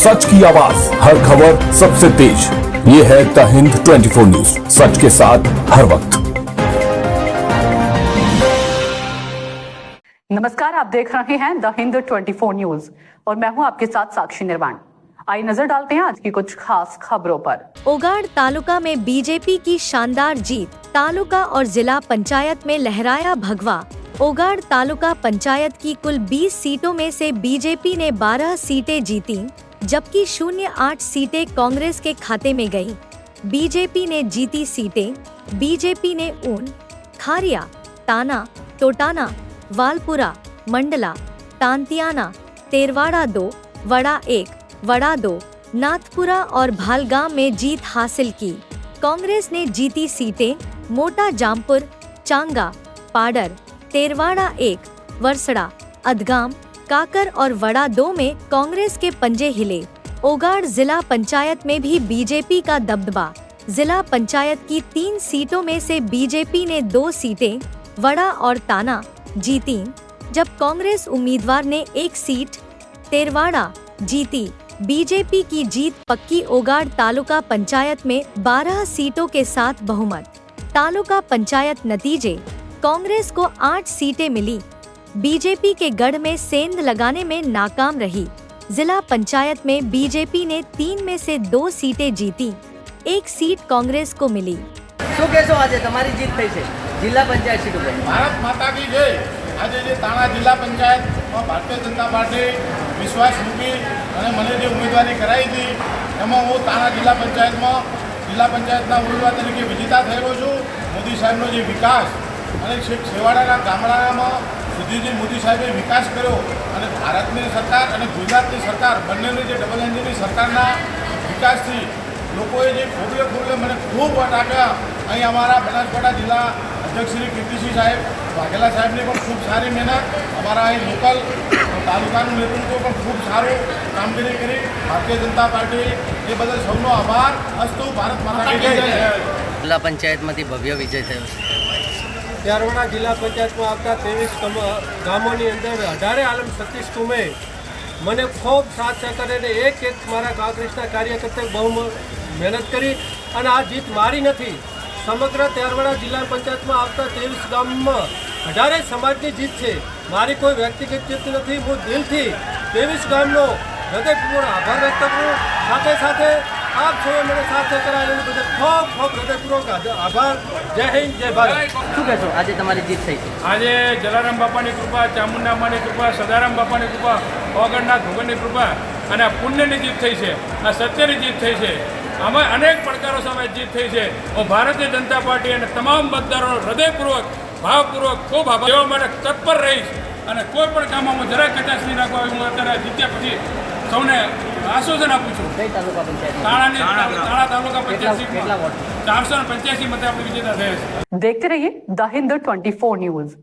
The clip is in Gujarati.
सच की आवाज, हर खबर सबसे तेज। ये है द हिंद 24 न्यूज, सच के साथ हर वक्त। नमस्कार, आप देख रहे हैं द हिंद 24 न्यूज और मैं हूं आपके साथ साक्षी निर्वाण। आइए नजर डालते हैं आज की कुछ खास खबरों पर। ओगाड़ तालुका में बीजेपी की शानदार जीत, तालुका और जिला पंचायत में लहराया भगवा। ओगाड़ तालुका पंचायत की कुल 20 सीटों में से बीजेपी ने 12 सीटें जीती, जबकि 0.8 सीटें कांग्रेस के खाते में गईं। बीजेपी ने जीती सीटें। बीजेपी ने ऊन, खारिया, ताना, टोटाना, वालपुरा, मंडला, तांतियाना, तेरवाड़ा 2, वड़ा 1, वड़ा 2, नाथपुरा और भालगाम में जीत हासिल की। कांग्रेस ने जीती सीटें मोटा जामपुर, चांगा, पाडर, तेरवाड़ा 1, वरसड़ा, अधगाम, काकर और वड़ा 2 में कांग्रेस के पंजे हिले। ओगाड़ जिला पंचायत में भी बीजेपी का दबदबा। जिला पंचायत की 3 सीटों में से बीजेपी ने 2 सीटें, वड़ा और ताना, जीती, जब कांग्रेस उम्मीदवार ने 1 सीट, तेरवाड़ा, जीती। बीजेपी की जीत पक्की। ओगाड़ तालुका पंचायत में 12 सीटों के साथ बहुमत। तालुका पंचायत नतीजे, कांग्रेस को 8 सीटें मिली। बीजेपी के गढ़ में सेंध लगाने में नाकाम रही। जिला पंचायत में बीजेपी ने 3 में से 2 सीटें जीती, 1 सीट कांग्रेस को मिली। શું કહેશો આજે તમારી જીત થઈ છે જિલ્લા પંચાયત સીટ ઉપર? ભારત માતા की जय। આજે જે તાણા જિલ્લા પંચાયતમાં ભારતીય જનતા પાર્ટી વિશ્વાસ મૂકી અને મને જે ઉમેદવારી કરાવી હતી એમાં હું તાણા જિલ્લા પંચાયતના ઉમેદવાર તરીકે વિજેતા થયેલો છું। મોદી સાહેબનો જે વિકાસ અને છેવાડાના ગામડામાં સુધી જે મોદી સાહેબે વિકાસ કર્યો અને ભારતની સરકાર અને ગુજરાતની સરકાર બંનેની જે ડબલ એન્જિનની સરકારના વિકાસથી લોકોએ જે ખોબલે મને ખૂબ વોટ આપ્યા। અહીં અમારા બનાસકાંઠા જિલ્લા અધ્યક્ષ શ્રી કીર્તિસિંહ સાહેબ વાઘેલા સાહેબની પણ ખૂબ સારી મહેનત, અમારા અહીં લોકલ તાલુકાનું નેતૃત્વ પણ ખૂબ સારું કામગીરી કરી। ભારતીય જનતા પાર્ટી એ બદલ સૌનો આભાર। અસ્તુ ભારત માતા की जय। જિલ્લા પંચાયતમાંથી ભવ્ય વિજય થયો છે। ત્યારવાડા જિલ્લા પંચાયતમાં આવતા 23 ગામોની અંદર 18 આલમ સતીશ કુમે મને ખૂબ સાથ સહકાર અને એક મારા કોંગ્રેસના કાર્યકર્તાએ બહુ મહેનત કરી અને આ જીત મારી નથી, સમગ્ર ત્યારવાડા જિલ્લા પંચાયતમાં આવતા 23 ગામમાં 18 સમાજની જીત છે। મારી કોઈ વ્યક્તિગત જીત નથી। હું દિલથી 23 ગામનો હૃદયપૂર્વક આભાર વ્યક્ત કરું। સાથે સાથે આપ સૌએ મને સાથ કરાવેલું બધે ખૂબ ખૂબ હૃદયપૂર્વક આભાર। જય હિન્દ, જય ભારત। શું કહેશો આજે તમારી જીત થઈ છે? આજે જલારામ બાપાની કૃપા, ચામુંડા માની કૃપા, સદારામ બાપાની કૃપા, ઓગણનાથ ભગવાનની કૃપા અને આ પુણ્યની જીત થઈ છે, આ સત્યની જીત થઈ છે। આમાં અનેક પડકારો સામે જીત થઈ છે। હું ભારતીય જનતા પાર્ટી અને તમામ મતદારોનો હૃદયપૂર્વક ભાવપૂર્વક ખૂબ આભાર એવા માટે તત્પર રહીશ અને કોઈ પણ કામમાં જરા કચાશ નહીં રાખવા હું અત્યારે જીત્યા પછી સૌને આશ્વાસન આપું છું। કઈ તાલુકા પંચાયત? તાણા તાલુકા પંચાયત કેટલા વોટ? 485 મતે આપણે વિજેતા થયા છે। देखते रहिए द हिंद 24 न्यूज।